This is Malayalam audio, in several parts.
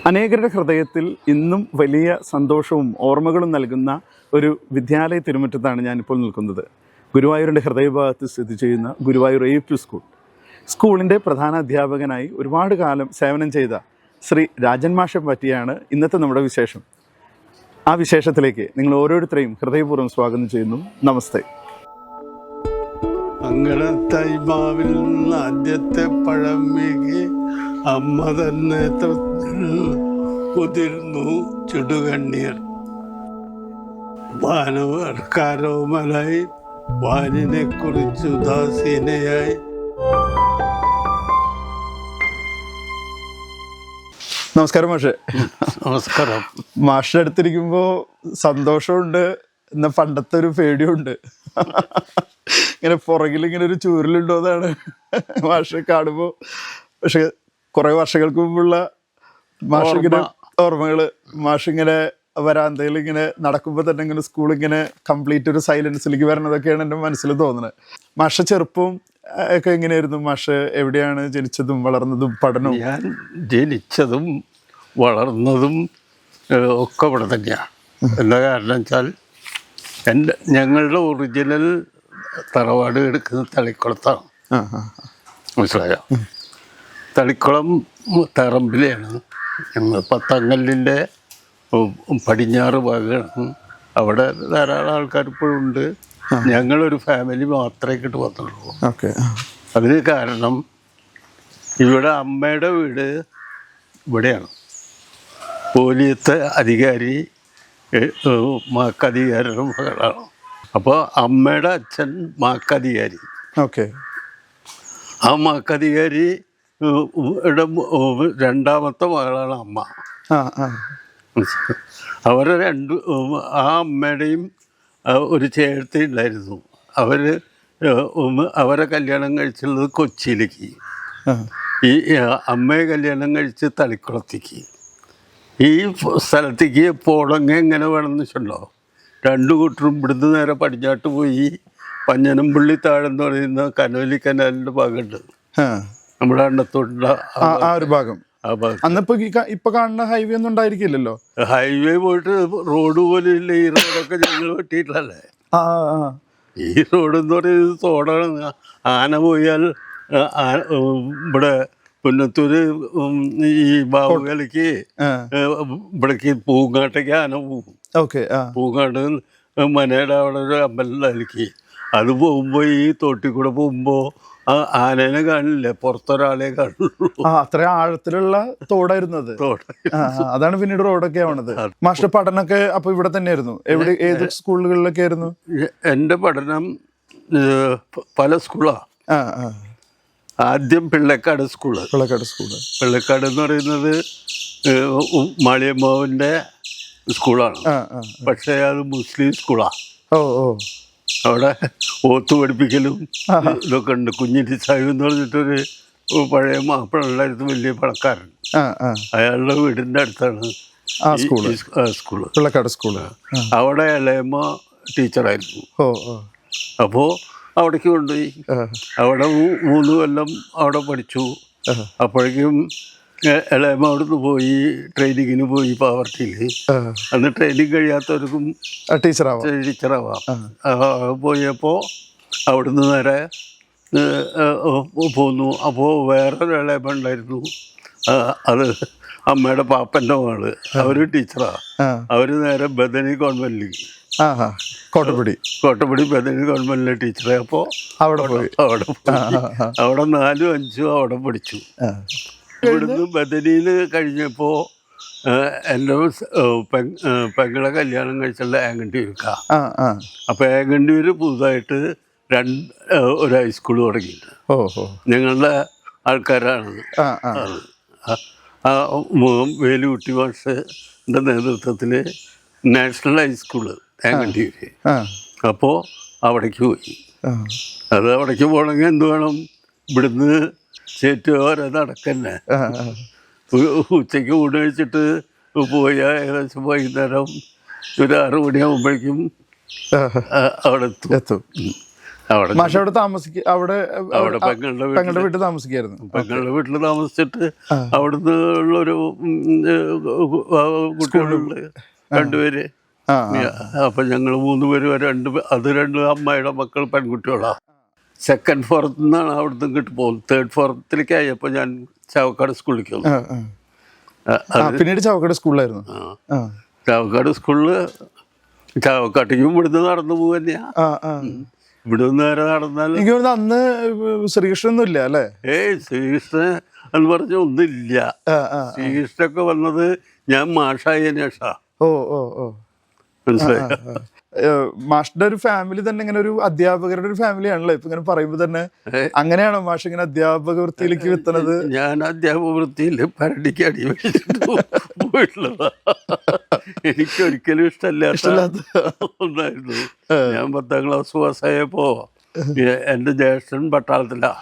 അനേകരുടെ ഹൃദയത്തിൽ ഇന്നും വലിയ സന്തോഷവും ഓർമ്മകളും നൽകുന്ന ഒരു വിദ്യാലയ തിരുമുറ്റത്താണ് ഞാനിപ്പോൾ നിൽക്കുന്നത്. ഗുരുവായൂരിൻ്റെ ഹൃദയഭാഗത്ത് സ്ഥിതി ചെയ്യുന്ന ഗുരുവായൂർ AUP സ്കൂളിൻ്റെ പ്രധാന അധ്യാപകനായി ഒരുപാട് കാലം സേവനം ചെയ്ത ശ്രീ രാജൻ മാഷെ പറ്റിയാണ് ഇന്നത്തെ നമ്മുടെ വിശേഷം. ആ വിശേഷത്തിലേക്ക് നിങ്ങൾ ഓരോരുത്തരെയും ഹൃദയപൂർവ്വം സ്വാഗതം ചെയ്യുന്നു. നമസ്തേ. അങ്ങനെ തൈമാവിൽ നിന്ന് ആദ്യത്തെ പഴം വീകി അമ്മ തന്നെ കുതിർന്നു ചുടുകണ്ണീർ. വാനവർക്കാരോമലായി വാനിനെ കുറിച്ച് ഉദാസീനയായി. നമസ്കാരം മാഷെ. നമസ്കാരം. മാഷിൻ്റെ അടുത്തിരിക്കുമ്പോൾ സന്തോഷമുണ്ട്, എന്നാൽ പണ്ടത്തെ ഒരു പേടിയുണ്ട്. ഇങ്ങനെ പുറകിൽ ഇങ്ങനെ ഒരു ചൂരലുണ്ടോന്നാണ് മാഷെ കാണുമ്പോൾ. പക്ഷെ കുറെ വർഷങ്ങൾക്ക് മുമ്പുള്ള മാഷിങ്ങനെ ഓർമ്മകള്, മാഷിങ്ങനെ വരാന്തയിൽ ഇങ്ങനെ നടക്കുമ്പോൾ തന്നെ ഇങ്ങനെ സ്കൂളിങ്ങനെ കംപ്ലീറ്റ് ഒരു സൈലൻസിലേക്ക് വരണതൊക്കെയാണ് എൻ്റെ മനസ്സിൽ തോന്നുന്നത്. മാഷ ചെറുപ്പവും ഒക്കെ എങ്ങനെയായിരുന്നു? മാഷ് എവിടെയാണ് ജനിച്ചതും വളർന്നതും പഠനവും? ഞാൻ ജനിച്ചതും വളർന്നതും ഒക്കെ ഇവിടെ തന്നെയാണ്. എന്താ കാരണം വെച്ചാൽ ഞങ്ങളുടെ ഒറിജിനൽ തറവാട് എടുക്കുന്ന തളിക്കുളത്താണ്. മനസ്സിലായോ? തളിക്കുളം തറമ്പിലാണ്. ഞങ്ങൾ പത്തങ്ങലിൻ്റെ പടിഞ്ഞാറ് ഭാഗമാണ്. അവിടെ ധാരാളം ആൾക്കാർ ഇപ്പോഴും ഉണ്ട്. ഞങ്ങളൊരു ഫാമിലി മാത്രമേ ഇങ്ങോട്ട് വന്നുള്ളൂ. അതിന് കാരണം ഇവിടെ അമ്മയുടെ വീട് ഇവിടെയാണ്. പോലീസ് അധികാരി മാക്കധികാരിയുടെ മകളാണ്. അപ്പോൾ അമ്മയുടെ അച്ഛൻ മാക്കധികാരി. ആ മാക്കധികാരി രണ്ടാമത്തെ മകളാണ് അമ്മ. അവരെ ആ അമ്മയുടെയും ഒരു ചേർത്തി ഉണ്ടായിരുന്നു. അവരെ കല്യാണം കഴിച്ചുള്ളത് കൊച്ചിയിലേക്ക്, ഈ അമ്മയെ കല്യാണം കഴിച്ച് തളിക്കുളത്തേക്ക്. ഈ സ്ഥലത്തേക്ക് പോണെങ്കിൽ എങ്ങനെ വേണമെന്ന് വെച്ചിട്ടുണ്ടോ? രണ്ടു കൂട്ടരും ഇവിടുന്ന് നേരെ പടിഞ്ഞാട്ട് പോയി പഞ്ഞനംപള്ളി താഴെന്ന് പറയുന്ന കനോലി കനാലിൻ്റെ ഭാഗമുണ്ട്, നമ്മുടെ അണ്ണത്തോട്ടുള്ള ആ ഒരു ഭാഗം. ഇപ്പൊ കാണുന്ന ഹൈവേ ഒന്നും ഉണ്ടായിരിക്കില്ലല്ലോ. ഹൈവേ പോയിട്ട് റോഡ് പോലെ ഇല്ല. ഈ റോഡൊക്കെ ഞങ്ങൾ വെട്ടിയിട്ടല്ലേ. ഈ റോഡ് എന്ന് പറയുന്നത് തോടാണ്. ആന പോയാൽ ഇവിടെ പുന്നത്തൂര് ഈ ബാബുകലയ്ക്ക് ഇവിടേക്ക് പൂങ്ങാട്ടേക്ക് ആന പോകും. പൂങ്ങാട്ട് മനയുടെ അവിടെ ഒരു അമ്പലത്തിലേക്ക് അത് പോകുമ്പോൾ ഈ തോട്ടിൽ കൂടെ പോകുമ്പോൾ ആ ആനേനെ കാണില്ലേ, പുറത്തൊരാളെ കാണുള്ളൂ. അത്ര ആഴത്തിലുള്ള തോടായിരുന്നു അത്. അതാണ് പിന്നീട് റോഡൊക്കെ ആവണത്. മാസ്റ്റർ പഠനമൊക്കെ അപ്പൊ ഇവിടെ തന്നെയായിരുന്നു? എവിടെ, ഏത് സ്കൂളുകളിലൊക്കെ ആയിരുന്നു? എൻ്റെ പഠനം പല സ്കൂളാണ്. ആദ്യം പിള്ളക്കാട് സ്കൂള്. പിള്ളക്കാട് എന്ന് പറയുന്നത് മാളിയമ്മാവിൻ്റെ സ്കൂളാണ്. പക്ഷേ അത് മുസ്ലിം സ്കൂളാണ്. അവിടെ ഓത്ത് പഠിപ്പിക്കലും ഇതൊക്കെ ഉണ്ട്. കുഞ്ഞിരി സാഹിബ് എന്ന് പറഞ്ഞിട്ടൊരു പഴയ മാപ്പിളായിരുന്നു, വലിയ പണക്കാരൻ. അയാളുടെ വീടിൻ്റെ അടുത്താണ് സ്കൂള്, പിള്ളക്കാട് സ്കൂള്. അവിടെ ഇളയമ്മ ടീച്ചറായിരുന്നു. അപ്പോൾ അവിടേക്ക് കൊണ്ടുപോയി. അവിടെ 3 കൊല്ലം അവിടെ പഠിച്ചു. അപ്പോഴേക്കും ഇളയമ്മ അവിടുന്ന് പോയി ട്രെയിനിങ്ങിന് പോയി പാവർട്ടിയിൽ. അന്ന് ട്രെയിനിങ് കഴിയാത്തവർക്കും ടീച്ചറാവാം. പോയപ്പോൾ അവിടുന്ന് നേരെ പോന്നു. അപ്പോൾ വേറൊരു ഇളയമ്മ ഉണ്ടായിരുന്നു, അത് അമ്മയുടെ പാപ്പൻ്റെ മകള്. അവർ ടീച്ചറാണ്. അവർ നേരെ ബദനി ഗവൺമെൻറ്റിലേക്ക്, കോട്ടപ്പടി ബദനി ഗവൺമെൻറ്റിലെ ടീച്ചറെ. അപ്പോൾ അവിടെ പോയി. അവിടെ 4 5 അവിടെ പഠിച്ചു. ഇവിടുന്ന് ബദനിയിൽ കഴിഞ്ഞപ്പോൾ എൻ്റെ പെങ്ങളെ കല്യാണം കഴിച്ചുള്ള ഏങ്ങണ്ടിയൂർക്കാണ്. അപ്പോൾ ഏങ്ങണ്ടിയൂർ പുതുതായിട്ട് ഒരു ഹൈസ്കൂൾ തുടങ്ങിയിട്ടുണ്ട്. ഞങ്ങളുടെ ആൾക്കാരാണ്. വേലുകുട്ടി മാഷിൻ്റെ നേതൃത്വത്തിൽ നാഷണൽ ഹൈസ്കൂള് ഏങ്ങണ്ടിയൂര്. അപ്പോൾ അവിടേക്ക് പോയി. അത് അവിടേക്ക് പോകണമെങ്കിൽ എന്ത് വേണം? ഇവിടുന്ന് ചേറ്റുവരെ നടക്കന്നെ. ഉച്ചയ്ക്ക് ഊണ് കഴിച്ചിട്ട് പോയാൽ ഏകദേശം വൈകുന്നേരം ഒരു 6 മണിയാകുമ്പോഴേക്കും അവിടെ എത്തും. അവിടെ മാഷ് അവിടെ അവിടെ പെങ്ങളുടെ വീട്ടിൽ താമസിക്കായിരുന്നു. പെങ്ങളുടെ വീട്ടിൽ താമസിച്ചിട്ട് അവിടുന്ന് ഉള്ളൊരു കുട്ടികളുണ്ട്, രണ്ടുപേര്. അപ്പൊ ഞങ്ങൾ 3 പേര് രണ്ട് അമ്മയുടെ മക്കൾ പെൺകുട്ടികളാ. സെക്കൻഡ് ഫോറത്തിൽ നിന്നാണ് അവിടുന്ന് ഇങ്ങോട്ട് പോകുന്നത്. തേർഡ് ഫോറത്തിലേക്ക് ആയപ്പോൾ ഞാൻ ചാവക്കാട് സ്കൂളിലേക്ക് വന്നു. പിന്നീട് ചാവക്കാട് സ്കൂളിലായിരുന്നു. ചാവക്കാട് സ്കൂളില് ചാവക്കാട്ടേക്കും ഇവിടുന്ന് നടന്നു പോകുക തന്നെയാ. ഇവിടുന്ന് നേരെ നടന്നാൽ എനിക്ക് തോന്നുന്നു അന്ന് ശ്രീകൃഷ്ണനൊന്നും ഇല്ല അല്ലേ? ശ്രീകൃഷ്ണൻ എന്ന് പറഞ്ഞ ഒന്നുമില്ല. ശ്രീകൃഷ്ണനൊക്കെ വന്നത് ഞാൻ മാഷായതിനു ശേഷാ. മനസ്സിലായി. മാഷിന്റെ ഒരു ഫാമിലി തന്നെ ഇങ്ങനെ ഒരു അധ്യാപകരുടെ ഒരു ഫാമിലി ആണല്ലോ. ഇപ്പൊ ഇങ്ങനെ പറയുമ്പോ തന്നെ അങ്ങനെയാണോ മാഷ് ഇങ്ങനെ അധ്യാപക വൃത്തിയിലേക്ക് എത്തുന്നത്? ഞാൻ അധ്യാപക വൃത്തിയിൽ പരടിക്ക് അടി പോയിട്ടുള്ളതാ. എനിക്ക് ഒരിക്കലും ഇഷ്ടമില്ലാത്ത ഒന്നായിരുന്നു. ഞാൻ 10ാം ക്ലാസ് പാസ്സായപ്പോ എൻ്റെ ജ്യേഷ്ഠൻ പട്ടാളത്തിലാ.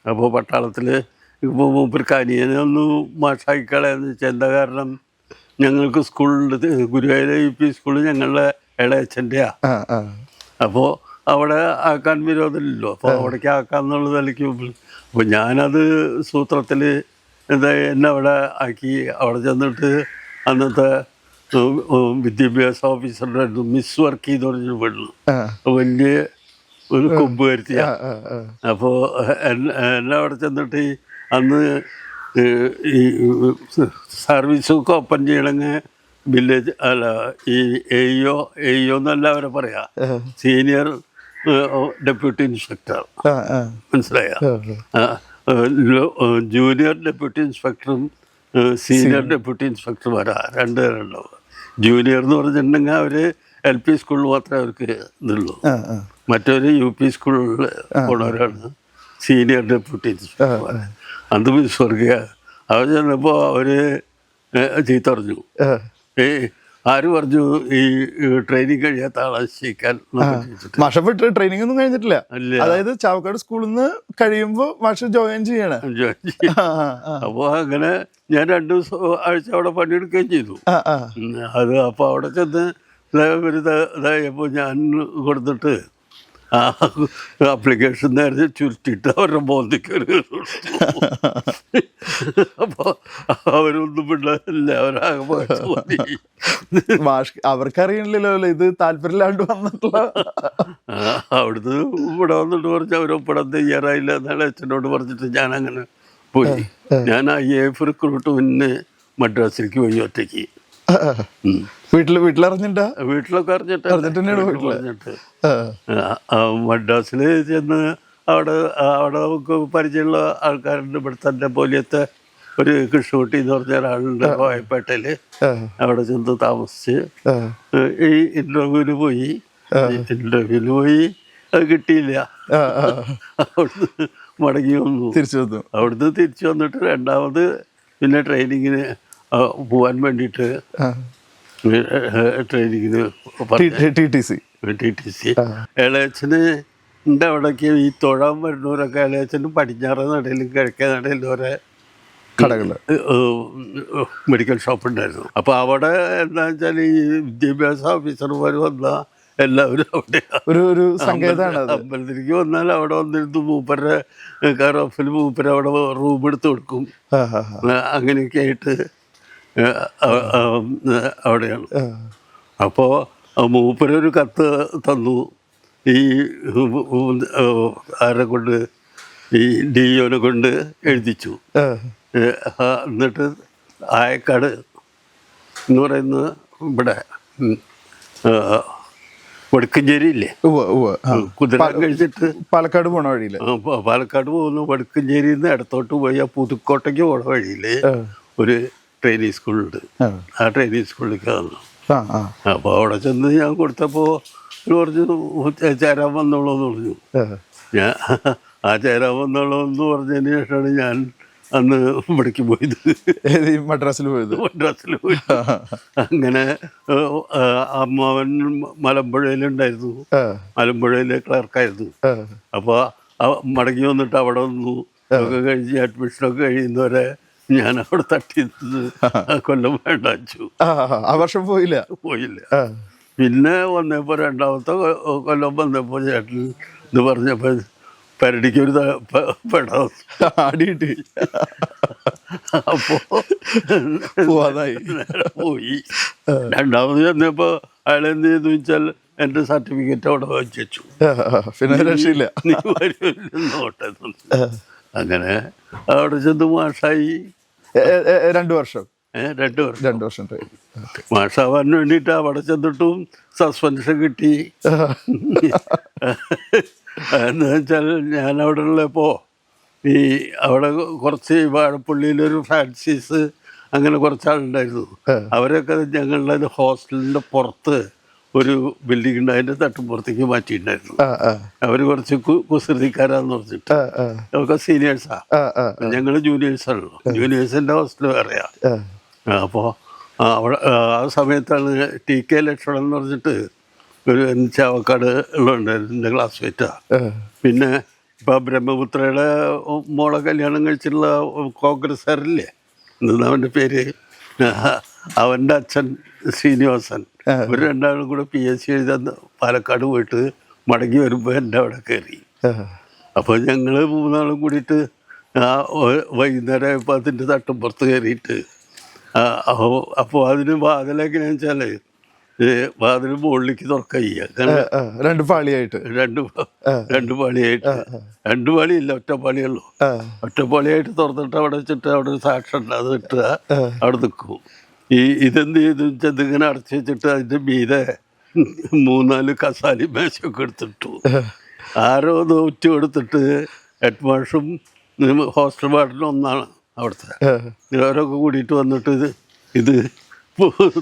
അപ്പോൾ പട്ടാളത്തില് ഇപ്പോൾ മൂപ്പർക്ക് അനിയനെ ഒന്ന് മാഷാക്കിക്കളയെന്ന് വെച്ചാൽ എന്താ കാരണം, ഞങ്ങൾക്ക് സ്കൂളിൽ ഗുരുവായൂർ UP സ്കൂളിൽ ഞങ്ങളുടെ ഇളയച്ഛൻ്റെയാ. അപ്പോൾ അവിടെ ആക്കാൻ വിരോധമില്ലല്ലോ. അപ്പോൾ അവിടേക്ക് ആക്കാന്നുള്ള നിലയ്ക്ക് അപ്പോൾ ഞാനത് സൂത്രത്തിൽ എന്നെ അവിടെ ആക്കി. അവിടെ ചെന്നിട്ട് അന്നത്തെ വിദ്യാഭ്യാസ ഓഫീസറുടെ മിസ് വർക്ക് എന്ന് പറഞ്ഞൊരു പെണ്ണു, വലിയ ഒരു കൊമ്പ് വരുത്തിയ. അപ്പോൾ എന്നെ അവിടെ ചെന്നിട്ട് അന്ന് ഈ സർവീസൊക്കെ ഓപ്പൺ ചെയ്യണമെങ്കിൽ വില്ലേജ് അല്ല ഈ എഇഒ എന്നല്ല അവരെ പറയാ, സീനിയർ ഡെപ്യൂട്ടി ഇൻസ്പെക്ടർ. മനസ്സിലായ? ജൂനിയർ ഡെപ്യൂട്ടി ഇൻസ്പെക്ടറും സീനിയർ ഡെപ്യൂട്ടി ഇൻസ്പെക്ടറും വരാ, 2 പേരുണ്ടാവുക. ജൂനിയർ എന്ന് പറഞ്ഞിട്ടുണ്ടെങ്കിൽ അവർ LP സ്കൂളിൽ മാത്രമേ അവർക്ക് ഇതുള്ളൂ. മറ്റൊരു UP സ്കൂളിൽ പോണവരാണ് സീനിയർ ഡെപ്യൂട്ടി ഇൻസ്പെക്ടർ. അന്ന് മിസ് വർഗീയ അവർ ചെന്നപ്പോൾ അവര് ചീത്ത പറഞ്ഞു. ആര് പറഞ്ഞു ഈ ട്രെയിനിങ് കഴിയാത്ത ആളെ ശിക്കാൻ? മാഷ ട്രെയിനിങ് ഒന്നും കഴിഞ്ഞിട്ടില്ല. അതായത് ചാവക്കാട് സ്കൂളിൽ നിന്ന് കഴിയുമ്പോ മാഷ് ജോയിൻ ചെയ്യണം. അപ്പോൾ അങ്ങനെ ഞാൻ 2 ദിവസം ആഴ്ച അവിടെ പണിയെടുക്കുകയും ചെയ്തു. അത് അപ്പോൾ അവിടെ ചെന്ന് ഇതായപ്പോൾ ഞാൻ കൊടുത്തിട്ട് ആപ്ലിക്കേഷൻ നേരെ ചുരുട്ടിയിട്ട് അവരുടെ മോന്തിക്കൊരു. അപ്പോൾ അവരൊന്നും പിള്ളേരില്ല, അവരാകെ പോയി. അവർക്കറിയണില്ലല്ലോ ഇത് താല്പര്യമില്ലാണ്ട് വന്നിട്ടുള്ള. അവിടുന്ന് ഇവിടെ വന്നിട്ട് പറഞ്ഞ് അവരൊപ്പിടാൻ തയ്യാറായില്ല എന്നാണ് അച്ഛനോട് പറഞ്ഞിട്ട് ഞാൻ അങ്ങനെ പോയി. ഞാൻ IAF റിക്രൂട്ട്മെന്റിന് മദ്രാസിലേക്ക് പോയി ഒറ്റയ്ക്ക്. വീട്ടിലറിഞ്ഞിട്ടാ? വീട്ടിലൊക്കെ അറിഞ്ഞിട്ട് മദ്രാസിൽ ചെന്ന് അവിടെ നമുക്ക് പരിചയമുള്ള ആൾക്കാരുണ്ട്. ഇവിടെ തന്നെ പോലെത്തെ ഒരു കൃഷ്ണകുട്ടി എന്ന് പറഞ്ഞ ഒരാളുണ്ട് കോയപ്പേട്ടയിൽ. അവിടെ ചെന്ന് താമസിച്ച് ഈ ഇന്റർവ്യൂവിന് പോയി. അത് കിട്ടിയില്ല. അവിടുന്ന് മടങ്ങി വന്നു. അവിടുന്ന് തിരിച്ചു വന്നിട്ട് രണ്ടാമത് പിന്നെ ട്രെയിനിങ്ങിന് പോവാൻ വേണ്ടിയിട്ട് ട്രെയിനിങ്ങിന് TTC ഇളയച്ചന് എൻ്റെ അവിടേക്ക് ഈ തൊഴാൻ വരുന്നവരൊക്കെ ഇളയച്ചന് പടിഞ്ഞാറ് നടയിലും കിഴക്കേ നടയിലും ഓരോ കടകള് മെഡിക്കൽ ഷോപ്പ് ഉണ്ടായിരുന്നു. അപ്പോൾ അവിടെ എന്താ വെച്ചാൽ ഈ വിദ്യാഭ്യാസ ഓഫീസർമാർ വന്ന എല്ലാവരും അവിടെ ഒരു സങ്കേതമാണ്. അമ്പലത്തിലേക്ക് വന്നാൽ അവിടെ വന്നിരുന്നു മൂപ്പരുടെ കാർ ഓഫിൽ മൂപ്പര് അവിടെ റൂം എടുത്ത് കൊടുക്കും. അങ്ങനെയൊക്കെ ആയിട്ട് അവിടെയാണ്. അപ്പോൾ മൂപ്പരൊരു കത്ത് തന്നു. ഈ ആരെ കൊണ്ട്, ഈ DOനെ കൊണ്ട് എഴുതിച്ചു. എന്നിട്ട് ആയക്കാട് എന്ന് പറയുന്നത് ഇവിടെ വടക്കഞ്ചേരി ഇല്ലേ, കുതിര കഴിച്ചിട്ട് പാലക്കാട് പോണ വഴിയില്, പാലക്കാട് പോകുന്ന വടക്കഞ്ചേരിയിൽ നിന്ന് ഇടത്തോട്ട് പോയി ആ പുതുക്കോട്ടയ്ക്ക് പോണ വഴിയിൽ ഒരു ട്രെയിനിങ് സ്കൂളുണ്ട്. ആ ട്രെയിനിങ് സ്കൂളിലേക്ക് വന്നു. അപ്പോൾ അവിടെ ചെന്ന് ഞാൻ കൊടുത്തപ്പോൾ പറഞ്ഞു ചേരാൻ വന്നോളൂ എന്ന് പറഞ്ഞു. ഞാൻ ചേരാൻ വന്നോളൂ എന്ന് പറഞ്ഞതിന് ശേഷമാണ് ഞാൻ അന്ന് ഇവിടേക്ക് പോയത്, മദ്രാസിൽ പോയത്. അങ്ങനെ അമ്മാവൻ മലമ്പുഴയിലുണ്ടായിരുന്നു, മലമ്പുഴയിലെ ക്ലർക്കായിരുന്നു. അപ്പോൾ മടങ്ങി വന്നിട്ട് അവിടെ വന്നു. ഒക്കെ കഴിഞ്ഞ് അഡ്മിഷനൊക്കെ കഴിയുന്നവരെ ഞാൻ അവിടെ തട്ടി കൊല്ലം വേണ്ട വെച്ചു. ആ വർഷം പോയില്ല. പിന്നെ വന്നപ്പോൾ രണ്ടാമത്തെ കൊല്ലം വന്നപ്പോൾ ചേട്ടൻ എന്ന് പറഞ്ഞപ്പോൾ പരടിക്ക് ഒരു പെടാം. അടി കിട്ടി. അപ്പോൾ പോവാതായി. പോയി. രണ്ടാമത് ചെന്നപ്പോൾ അയാൾ എന്ത് ചെയ്തു വെച്ചാൽ എൻ്റെ സർട്ടിഫിക്കറ്റ് അവിടെ വെച്ചു. പിന്നെ രക്ഷയില്ല. നീ വരുമല്ലോട്ടെ. അങ്ങനെ അവിടെ ചെന്ന് മാഷായി. 2 വർഷം 2 വർഷം മാഷാവാൻ വേണ്ടിയിട്ട് അവിടെ ചെന്നിട്ടും സസ്പെൻഷൻ കിട്ടി. എന്ന് വെച്ചാൽ ഞാൻ അവിടെ ഉള്ളപ്പോൾ ഈ അവിടെ കുറച്ച് വാഴപ്പള്ളിയിലൊരു ഫ്രാൻസിസ് അങ്ങനെ കുറച്ചാളുണ്ടായിരുന്നു. അവരൊക്കെ ഞങ്ങളുടെ ഹോസ്റ്റലിൻ്റെ പുറത്ത് ഒരു ബിൽഡിംഗ് ഉണ്ട്, അതിൻ്റെ തട്ടുപുറത്തേക്ക് മാറ്റിയിട്ടുണ്ടായിരുന്നു. അവർ കുറച്ച് കുസൃതിക്കാരാന്ന് പറഞ്ഞിട്ട് അവർക്ക് സീനിയേഴ്സാ, ഞങ്ങൾ ജൂനിയേഴ്സാണല്ലോ. ജൂനിയേഴ്സിൻ്റെ ഹോസ്റ്റൽ വേറെയാ. അപ്പോൾ അവിടെ ആ സമയത്താണ് TK ലക്ഷണം എന്ന് പറഞ്ഞിട്ട് ഒരു ചാവക്കാട് ഉള്ളുണ്ടായിരുന്നു, എൻ്റെ ക്ലാസ്മേറ്റാ. പിന്നെ ഇപ്പം ബ്രഹ്മപുത്രയുടെ മോളെ കല്യാണം കഴിച്ചിട്ടുള്ള കോൺഗ്രസ്സുകാരില്ലേ, എന്താ അവൻ്റെ പേര്, അവൻ്റെ അച്ഛൻ ശ്രീനിവാസൻ. ഇവർ രണ്ടാളും കൂടെ PSC എഴുതാൻ പാലക്കാട് പോയിട്ട് മടങ്ങി വരുമ്പോൾ എൻ്റെ അവിടെ കയറി. അപ്പോൾ ഞങ്ങൾ 3 ആളും കൂടിയിട്ട് വൈകുന്നേരം ആയപ്പോൾ അതിൻ്റെ തട്ടുമ്പുറത്ത് കയറിയിട്ട് അപ്പോൾ അതിന് വാതിലെങ്ങനെയാണെന്ന് വെച്ചാൽ വാതിൽ മുകളിലേക്ക് തുറക്കുക. 2 പാളിയായിട്ട് 2 പാളിയായിട്ട് 2 പാളിയില്ല, ഒറ്റപ്പാളിയുള്ളൂ. ഒറ്റപ്പാളിയായിട്ട് തുറന്നിട്ട് അവിടെ വെച്ചിട്ട് അവിടെ ഒരു സാക്ഷം ഉണ്ട്, അത് ഇട്ട് അവിടെ നിൽക്കും. ഇതെന്ത് ചെയ്തു വെച്ചാൽ ഇതിങ്ങനെ അടച്ചു വെച്ചിട്ട് അതിൻ്റെ മീതെ 3-4 കസാലി മേശയൊക്കെ എടുത്തിട്ടു. ആരോ നോറ്റ് കൊടുത്തിട്ട് ഹെഡ് മാഷും ഹോസ്റ്റൽ വാർഡനും ഒന്നാണ് അവിടുത്തെ. ഇവരൊക്കെ കൂടിയിട്ട് വന്നിട്ട് ഇത്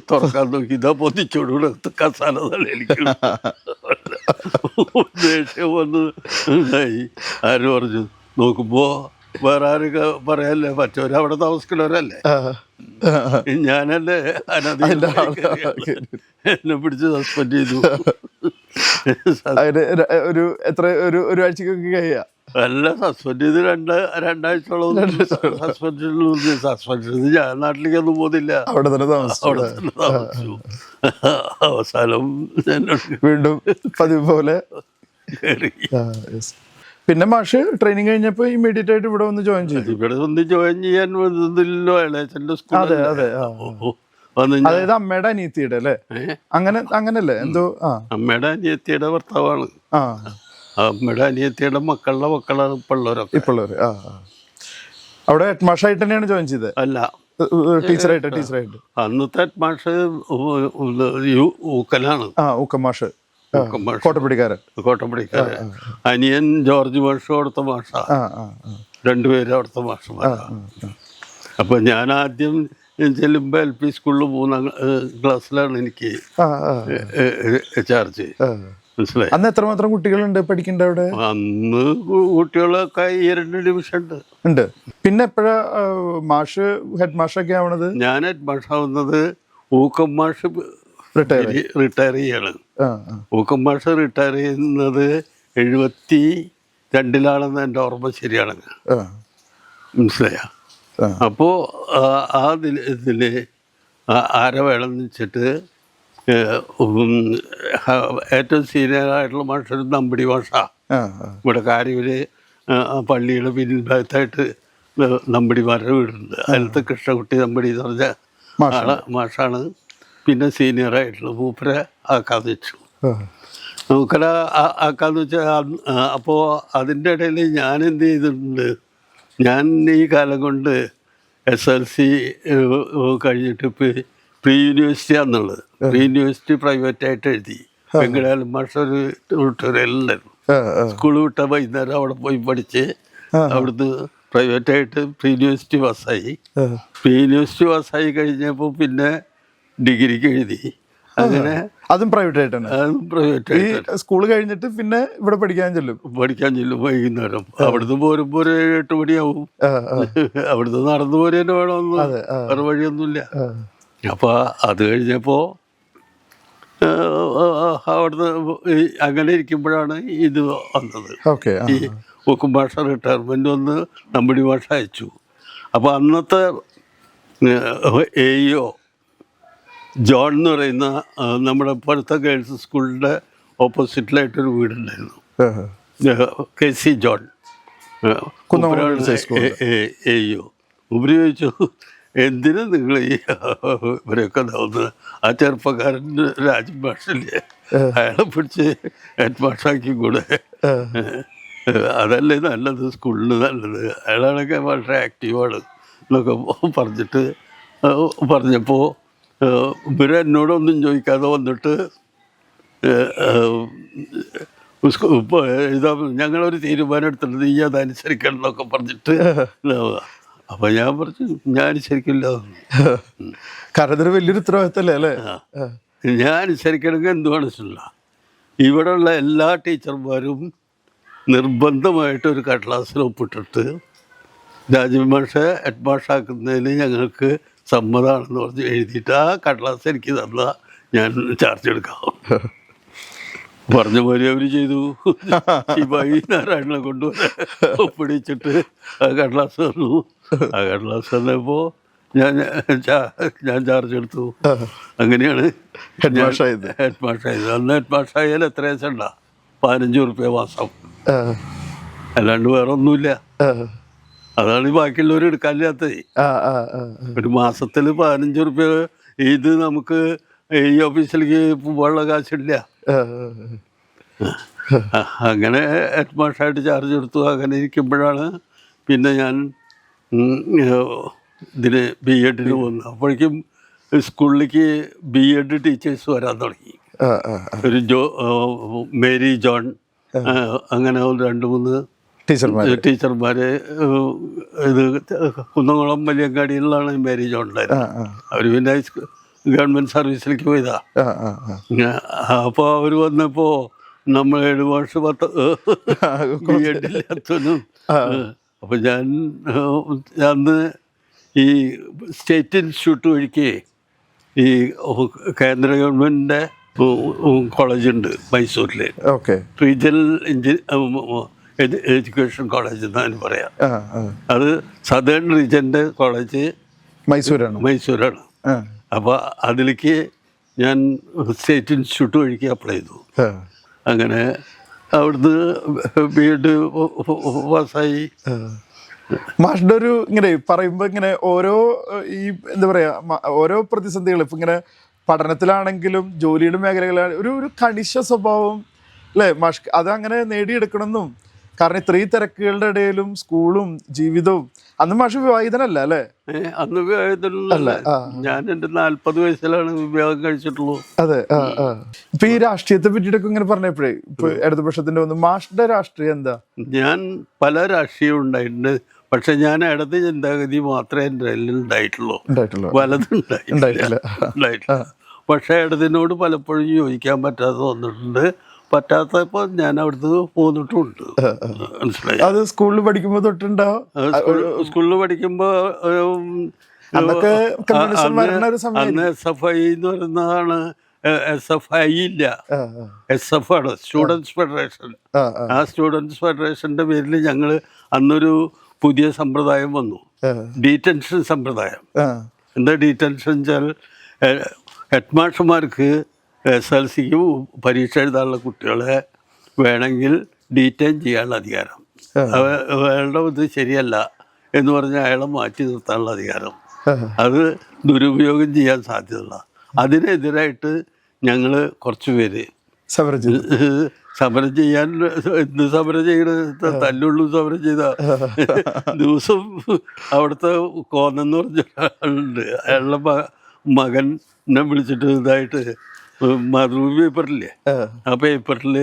തുറക്കാൻ നോക്കി, ഇതാ പൊതിച്ചോടുകൂടെ കസാല തലയിലേക്ക് ദേഷ്യം വന്ന് ഇതായി. ആര് പറഞ്ഞു നോക്കുമ്പോൾ വേറെ ആരൊക്കെ പറയാല്ലേ, മറ്റവരവിടെ താമസിക്കുന്നവരല്ലേ. ഞാനല്ലേ എന്നെ പിടിച്ച് സസ്പെൻഡ് ചെയ്തു. ഒരു ആഴ്ചക്കൊക്കെ കഴിയാ അല്ല, സസ്പെൻഡ് ചെയ്ത് രണ്ടാഴ്ചയോളം സസ്പെൻഷൻ. ഞാൻ നാട്ടിലേക്കൊന്നും പോകുന്നില്ല, അവിടെ തന്നെ താമസിച്ചു. അവസാനം വീണ്ടും പതിവ് പോലെ കയറി. പിന്നെ മാഷ് ട്രെയിനിങ് കഴിഞ്ഞപ്പോൾ ഇമ്മീഡിയറ്റ് ആയിട്ട് ഇവിടെ വന്ന് ജോയിൻ ചെയ്തു. ഇവിടെ വന്ന് ജോയിൻ ചെയ്യാൻ വന്നില്ലല്ലോ, ഇളയച്ചൻ്റെ സ്കൂൾ. അതായത് അമ്മയുടെ അനിയത്തിയുടെ അല്ലേ, അങ്ങനല്ലേ എന്തോ? അമ്മയുടെ അനിയത്തിയുടെ ഭർത്താവാണ്. അമ്മയുടെ അനിയത്തിയുടെ മക്കളാണ് ഇപ്പോഴവരൊക്കെ. അവിടെ ഹെഡ് മാഷായിട്ട് തന്നെയാണ് ജോയിൻ ചെയ്തത്? അല്ല, ടീച്ചറായിട്ട്. അന്നത്തെ ഹെഡ് മാഷ് ഊക്കലാണ്. ഊക്കം മാഷ്, കോട്ടപ്പടിക്കാരൻ. അനിയൻ ജോർജ് മാഷ് അവിടുത്തെ മാഷാ. 2 പേരും അവിടുത്തെ മാഷന്മാരാ. അപ്പൊ ഞാൻ ആദ്യം ചെല്ലുമ്പോൾ LP സ്കൂളിൽ 3-ാം ക്ലാസ്സിലാണ് എനിക്ക് ചാർജ്. മനസ്സിലായി. അന്ന് എത്രമാത്രം കുട്ടികളുണ്ട് പഠിക്കണ്ട അവിടെ? അന്ന് കുട്ടികളൊക്കെ 2 ഡിവിഷൻ ഉണ്ട്. പിന്നെ എപ്പോഴാ മാഷ് ഹെഡ് മാഷൊക്കെ ആവണത്? ഞാൻ ഹെഡ് മാഷാവുന്നത് ഊക്കം മാഷ് റിട്ടയർ ചെയ്യാണ്. ഊക്കം മാഷ് റിട്ടയർ ചെയ്യുന്നത് 72-ലാണെന്ന് എൻ്റെ ഓർമ്മ ശരിയാണെങ്കിൽ. മനസ്സിലായ? അപ്പോൾ ആ ഇതിൽ ആരെ വേണമെന്ന് വെച്ചിട്ട് ഏറ്റവും സീനിയറായിട്ടുള്ള മാഷൊരു നമ്പടി മാഷാ. ഇവിടെ കാര്യൂര് പള്ളിയുടെ പിന്നിൽ ഭാഗത്തായിട്ട് നമ്പടിമാരുടെ വീടുണ്ട്. അതിലത്തെ കൃഷ്ണകുട്ടി നമ്പടി എന്ന് പറഞ്ഞ മാഷാണ്. പിന്നെ സീനിയറായിട്ടുള്ള മൂപ്പരെ ആക്കാന്ന് വെച്ചു. മൂപ്പര ആക്കാന്ന് വെച്ചാൽ അപ്പോൾ അതിൻ്റെ ഇടയിൽ ഞാൻ എന്ത് ചെയ്തിട്ടുണ്ട്, ഞാൻ ഈ കാലം കൊണ്ട് SLC കഴിഞ്ഞിട്ട് പ്രീ യൂണിവേഴ്സിറ്റി ആണെന്നുള്ളത്. പ്രീ യൂണിവേഴ്സിറ്റി പ്രൈവറ്റായിട്ട് എഴുതി. വെങ്കടാലം മാഷ ഒരു ട്യൂട്ടോറിയൽ ഉണ്ടായിരുന്നു. സ്കൂൾ വിട്ട വൈകുന്നേരം അവിടെ പോയി പഠിച്ച് അവിടുന്ന് പ്രൈവറ്റായിട്ട് പ്രീ യൂണിവേഴ്സിറ്റി പാസ്സായി. പ്രീ യൂണിവേഴ്സിറ്റി പാസ്സായി കഴിഞ്ഞപ്പോൾ പിന്നെ ഡിഗ്രിക്ക് എഴുതി. അങ്ങനെ അതും പ്രൈവറ്റ്. സ്കൂൾ കഴിഞ്ഞിട്ട് പിന്നെ ഇവിടെ പഠിക്കാൻ ചെല്ലും വൈകുന്നേരം. അവിടുന്ന് പോരുമ്പോ ഒരു 8 മണിയാവും. അവിടുന്ന് നടന്നു പോരേന്നെ വേണമെന്ന്, വേറെ വഴിയൊന്നുമില്ല. അപ്പൊ അത് കഴിഞ്ഞപ്പോ അവിടുന്ന് അങ്ങനെ ഇരിക്കുമ്പോഴാണ് ഇത് വന്നത്. ഈ ഊക്കം ഭാഷ റിട്ടയർമെന്റ് വന്ന് നമ്പടി ഭാഷ അയച്ചു. അപ്പൊ അന്നത്തെ AEO ജോൺ എന്ന് പറയുന്ന നമ്മുടെ ഇപ്പോഴത്തെ ഗേൾസ് സ്കൂളിൻ്റെ ഓപ്പോസിറ്റിലായിട്ടൊരു വീടുണ്ടായിരുന്നു. KC John Kunnamkulam AU. ഉപരി ചോദിച്ചു, എന്തിനാ നിങ്ങൾ ഈ ഇവരെയൊക്കെ ഒന്ന് ആ ചെറുപ്പക്കാരൻ രാജ് മാഷില്ലേ അയാളെ പിടിച്ച് ഹെഡ് മാഷാക്കി കൂടെ, അതല്ലേ നല്ലത്, സ്കൂളിന് നല്ലത്, അയാളാണൊക്കെ വളരെ ആക്റ്റീവാണ് എന്നൊക്കെ പറഞ്ഞപ്പോൾ ഇവർ എന്നോടൊന്നും ചോദിക്കാതെ വന്നിട്ട് ഇതാ ഞങ്ങളൊരു തീരുമാനം എടുത്തിട്ടുണ്ട്, ഈ അതനുസരിക്കണം എന്നൊക്കെ പറഞ്ഞിട്ട്. അപ്പം ഞാൻ പറഞ്ഞു ഞാൻ അനുസരിക്കില്ല. കാരണം ഇതൊരു വലിയൊരു ഉത്തരവാദിത്തല്ലേ അല്ലേ? ഞാൻ അനുസരിക്കണമെങ്കിൽ എന്ത് മനസ്സില്ല, ഇവിടെയുള്ള എല്ലാ ടീച്ചർമാരും നിർബന്ധമായിട്ടൊരു കടലാസിൽ ഒപ്പിട്ടിട്ട് രാജീവ് മാഷെ ഹെഡ് മാഷാക്കുന്നതിന് ഞങ്ങൾക്ക് സമ്മതമാണെന്ന് പറഞ്ഞ് എഴുതിയിട്ട് ആ കടലാസ് എനിക്ക് തന്നാൽ ഞാൻ ചാർജ് എടുക്കാം. പറഞ്ഞ പോലെ അവർ ചെയ്തു. ശിവായി നാരായണനെ കൊണ്ടുവരെ ഒപ്പിടിച്ചിട്ട് ആ കടലാസ് തന്നു. ആ കടലാസ് തന്നപ്പോൾ ഞാൻ ചാർജ് എടുത്തു. അങ്ങനെയാണ് ഹെഡ് മാഷായത്. അന്ന് ഹെഡ് മാഷായാൽ എത്ര ദിവസം ഉണ്ടാ? 15 ഉറുപ്പ്യ മാസം, അല്ലാണ്ട് വേറെ ഒന്നുമില്ല. അതാണ് ഈ ബാക്കിയുള്ളവർ എടുക്കാനില്ലാത്തത്. ഒരു മാസത്തിൽ 15 ഉറുപ്പ്യ. ഇത് നമുക്ക് ഈ ഓഫീസിലേക്ക് പോകാനുള്ള കാശില്ല. അങ്ങനെ ഹെഡ് മാഷായിട്ട് ചാർജ് എടുത്തു. അങ്ങനെ ഇരിക്കുമ്പോഴാണ് പിന്നെ ഞാൻ ഇതിന് BEd പോകുന്നത്. അപ്പോഴേക്കും സ്കൂളിലേക്ക് BEd ടീച്ചേഴ്സ് വരാൻ തുടങ്ങി. ഒരു മേരി ജോൺ, അങ്ങനെ 2-3 ടീച്ചർമാര്. ഇത് കുന്നംകുളം വലിയങ്ങാടിയിലാണ് മേരി ജോൺ ഉണ്ടായിരുന്നത്. അവർ പിന്നെ ഗവൺമെൻറ് സർവീസിലേക്ക് പോയതാ. അപ്പോൾ അവർ വന്നപ്പോൾ നമ്മൾ 7 വർഷം BEd അപ്പോൾ ഞാൻ അന്ന് ഈ സ്റ്റേറ്റ് ഇൻസ്റ്റിറ്റ്യൂട്ട് വഴിക്ക് ഈ കേന്ദ്ര ഗവൺമെൻറ്റിൻ്റെ കോളേജുണ്ട് മൈസൂരിൽ. റീജിയണൽ എഡ്യൂക്കേഷൻ കോളേജ് എന്നാണ് പറയാം. അത് സദേൺ റീജിയൻ്റെ കോളേജ് മൈസൂരാണ്. അപ്പോൾ അതിലേക്ക് ഞാൻ സ്റ്റേറ്റ് ഇൻസ്റ്റിറ്റ്യൂട്ട് വഴിക്ക് അപ്ലൈ ചെയ്തു. അങ്ങനെ അവിടുന്ന് BEd പാസ്സായി. മാഷിന്റെ ഒരു ഇങ്ങനെ പറയുമ്പോൾ ഇങ്ങനെ ഓരോ ഈ എന്താ പറയാ ഓരോ പ്രതിസന്ധികൾ ഇപ്പം ഇങ്ങനെ പഠനത്തിലാണെങ്കിലും ജോലിയുടെ മേഖലകളിലാണ് ഒരു കണിശ സ്വഭാവം അല്ലേ മാഷ്? അതങ്ങനെ നേടിയെടുക്കണമെന്നും, കാരണം ഇത്രയും തിരക്കുകളുടെ ഇടയിലും സ്കൂളും ജീവിതവും. അന്ന് മാഷ് വിവാഹിതനല്ല അല്ലേ? അന്ന് വിവാഹിതനല്ല. ഞാൻ എൻ്റെ 40 വയസ്സിലാണ് വിവാഹം കഴിച്ചിട്ടുള്ളൂ. അതെ. ഇപ്പൊ ഈ രാഷ്ട്രീയത്തെ പറ്റിയിട്ടൊക്കെ ഇങ്ങനെ പറഞ്ഞപ്പോഴേ ഇപ്പൊ ഇടതുപക്ഷത്തിന്റെ മാഷിന്റെ രാഷ്ട്രീയം എന്താ? ഞാൻ പല രാഷ്ട്രീയം ഉണ്ടായിട്ടുണ്ട്. പക്ഷെ ഞാൻ ഇടത് ചിന്താഗതി മാത്രമേ എൻ്റെ ഉണ്ടായിട്ടുള്ളൂ. വലതുണ്ടായിട്ടില്ല. പക്ഷെ ഇടതിനോട് പലപ്പോഴും യോജിക്കാൻ പറ്റാതെ വന്നിട്ടുണ്ട്. പറ്റാത്തപ്പോൾ ഞാൻ അവിടുന്ന് പോന്നിട്ടുണ്ട്. മനസ്സിലായി. അത് സ്കൂളിൽ പഠിക്കുമ്പോൾ തൊട്ടുണ്ടാവും. സ്കൂളിൽ പഠിക്കുമ്പോൾ അന്ന് SFI എന്ന് പറയുന്നതാണ്. SFI ഇല്ല, SF ആണ്, സ്റ്റുഡൻസ് ഫെഡറേഷൻ. ആ സ്റ്റുഡൻസ് ഫെഡറേഷന്റെ പേരിൽ ഞങ്ങൾ അന്നൊരു പുതിയ സമ്പ്രദായം വന്നു, ഡീറ്റൻഷൻ സമ്പ്രദായം. എന്താ ഡീറ്റൻഷൻ വെച്ചാൽ ഹെഡ് മാഷന്മാർക്ക് SLCക്ക് പരീക്ഷ എഴുതാനുള്ള കുട്ടികളെ വേണമെങ്കിൽ ഡീറ്റെയിൻ ചെയ്യാനുള്ള അധികാരം, അയാളുടെ ഇത് ശരിയല്ല എന്ന് പറഞ്ഞാൽ അയാളെ മാറ്റി നിർത്താനുള്ള അധികാരം, അത് ദുരുപയോഗം ചെയ്യാൻ സാധ്യതയുള്ള. അതിനെതിരായിട്ട് ഞങ്ങൾ കുറച്ച് പേര് സമരം ചെയ്യാൻ. എന്ത് സമരം ചെയ്യണത്? തല്ലുള്ളൂ സമരം ചെയ്ത ദിവസം. അവിടുത്തെ കോന്നെന്ന് പറഞ്ഞ ആളുണ്ട്, അയാളുടെ മകനെ വിളിച്ചിട്ട് ഇതായിട്ട് മാതൃഭൂമി പേപ്പറില്ലേ, ആ പേപ്പറിൽ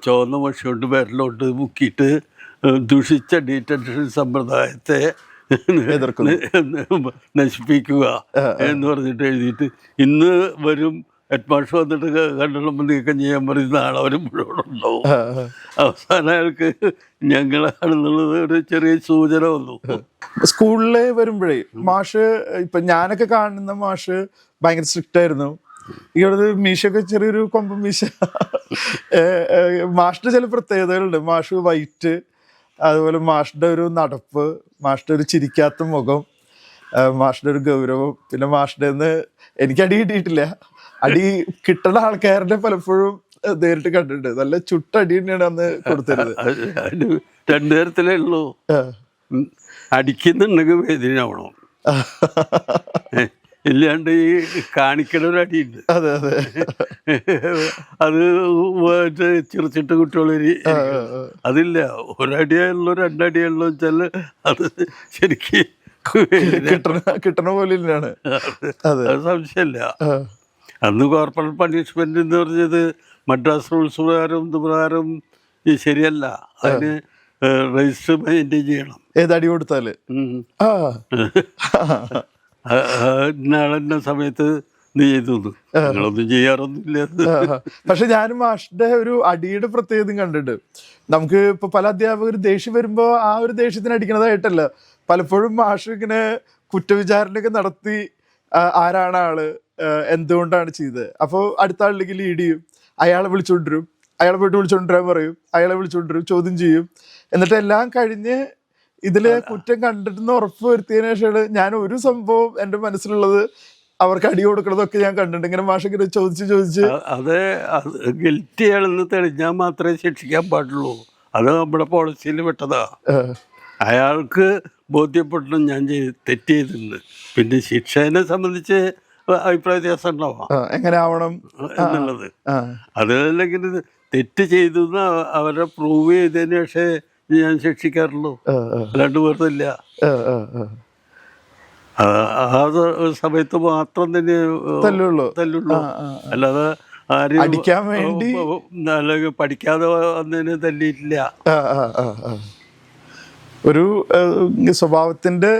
ചുവന്ന മഷി കൊണ്ട് വിരലോട്ട് മുക്കിയിട്ട് ദുഷിച്ച ഡീറ്റൻഷൻ സമ്പ്രദായത്തെ നശിപ്പിക്കുക എന്ന് പറഞ്ഞിട്ട് എഴുതിയിട്ട് ഇന്ന് വരും ഹെഡ് മാഷ് വന്നിട്ട് കണ്ടണം നീക്കം ചെയ്യാൻ പറയുന്ന ആളവരും മുഴുവൻ ഉണ്ടാവും. അവസാനം അയാൾക്ക് ഞങ്ങളാണെന്നുള്ളത് ഒരു ചെറിയ സൂചന വന്നു. സ്കൂളിൽ വരുമ്പോഴേ മാഷ് ഇപ്പൊ ഞാനൊക്കെ കാണുന്ന മാഷ് ഭയങ്കര സ്ട്രിക്റ്റ് ആയിരുന്നു. ഇവിടെ മീശയൊക്കെ ചെറിയൊരു കൊമ്പൻ മീശ. മാഷിന്റെ ചില പ്രത്യേകതകളുണ്ട്. മാഷ് വൈറ്റ്, അതുപോലെ മാഷിന്റെ ഒരു നടപ്പ്, മാഷിന്റെ ഒരു ചിരിക്കാത്ത മുഖം, മാഷിന്റെ ഒരു ഗൗരവം. പിന്നെ മാഷിന്റെ എനിക്ക് അടി കിട്ടിയിട്ടില്ല. അടി കിട്ടുന്ന ആൾക്കാരുടെ പലപ്പോഴും നേരിട്ട് കണ്ടിട്ടുണ്ട്. നല്ല ചുട്ടടി തന്നെയാണ് അന്ന് കൊടുത്തരുത്. അതിന് രണ്ടു തരത്തിലേ ഉള്ളൂ. അടിക്കുന്നുണ്ടെങ്കിൽ വേദനയാവണം, ഇല്ലാണ്ട് ഈ കാണിക്കണ ഒരു അടിയുണ്ട്. അതെ അതെ. അത് ചിരിച്ചിട്ട് കുട്ടികളൊരു അതില്ല. ഒരടിയുള്ളൂ രണ്ടടിയുള്ളൂ വെച്ചാൽ അത് ശരിക്കും കിട്ടണ പോലെ തന്നെയാണ്. അത് സംശയമില്ല. അന്ന് കോർപ്പറേറ്റ് പണിഷ്മെന്റ് എന്ന് പറഞ്ഞത് മദ്രാസ് റൂൾസ് പ്രകാരം ഇതുപ്രകാരം ശരിയല്ല. അതിന് രജിസ്റ്റർ മെയിൻറ്റെയിൻ ചെയ്യണം. ഏതടി കൊടുത്താല് നാളെ സമയത്ത് നീ ചെയ്തു, നിങ്ങളൊന്നും ചെയ്യാറൊന്നുമില്ല. പക്ഷെ ഞാനും മാഷിന്റെ ഒരു അടിയുടെ പ്രത്യേകത കണ്ടിട്ടുണ്ട്. നമുക്ക് ഇപ്പൊ പല അധ്യാപകർ ദേഷ്യം വരുമ്പോ ആ ഒരു ദേഷ്യത്തിന് അടിക്കണതായിട്ടല്ല, പലപ്പോഴും മാഷ് ഇങ്ങനെ കുറ്റവിചാരണയൊക്കെ നടത്തി ആരാണ് ആള്, എന്തുകൊണ്ടാണ് ചെയ്തത്. അപ്പോൾ അടുത്ത ആളിലേക്ക് ലീഡ് ചെയ്യും, അയാളെ വിളിച്ചുകൊണ്ടിരും, അയാളെ പോയിട്ട് വിളിച്ചുകൊണ്ടിരാൻ പറയും, അയാളെ വിളിച്ചുകൊണ്ടിരും, ചോദ്യം ചെയ്യും. എന്നിട്ട് എല്ലാം കഴിഞ്ഞ് ഇതില് കുറ്റം കണ്ടിട്ടെന്ന് ഉറപ്പ് വരുത്തിയതിനു ശേഷമാണ് ഞാൻ ഒരു സംഭവം എൻ്റെ മനസ്സിലുള്ളത് അവർക്ക് അടി കൊടുക്കണതൊക്കെ ഞാൻ കണ്ടിട്ടുണ്ട്. ഇങ്ങനെ മാഷൊക്കെ ചോദിച്ച് അത് ഗിൽറ്റി ആണെന്ന് തെളിഞ്ഞാൽ മാത്രമേ ശിക്ഷിക്കാൻ പാടുള്ളൂ. അത് നമ്മുടെ പോളിസിയിൽ പെട്ടതാ. അയാൾക്ക് ബോധ്യപ്പെടണം ഞാൻ തെറ്റ് ചെയ്തിട്ടുണ്ട്. പിന്നെ ശിക്ഷനെ സംബന്ധിച്ച് അഭിപ്രായ വ്യത്യാസം ഉണ്ടാവാം, എങ്ങനെ ആവണം എന്നുള്ളത്. അതല്ലെങ്കിൽ തെറ്റ് ചെയ്തു അവരെ പ്രൂവ് ചെയ്തതിന് ശേഷമേ ഞാൻ ശിക്ഷിക്കാറുള്ളൂ, അല്ലാണ്ട് വെറുതില്ല. ആ സമയത്ത് മാത്രം തന്നെ തല്ലുള്ളൂ. അല്ലാതെ ആരും അല്ലെങ്കിൽ പഠിക്കാതെ വന്നതിന് തല്ലിയിട്ടില്ല. ഒരു സ്വഭാവത്തിന്റെ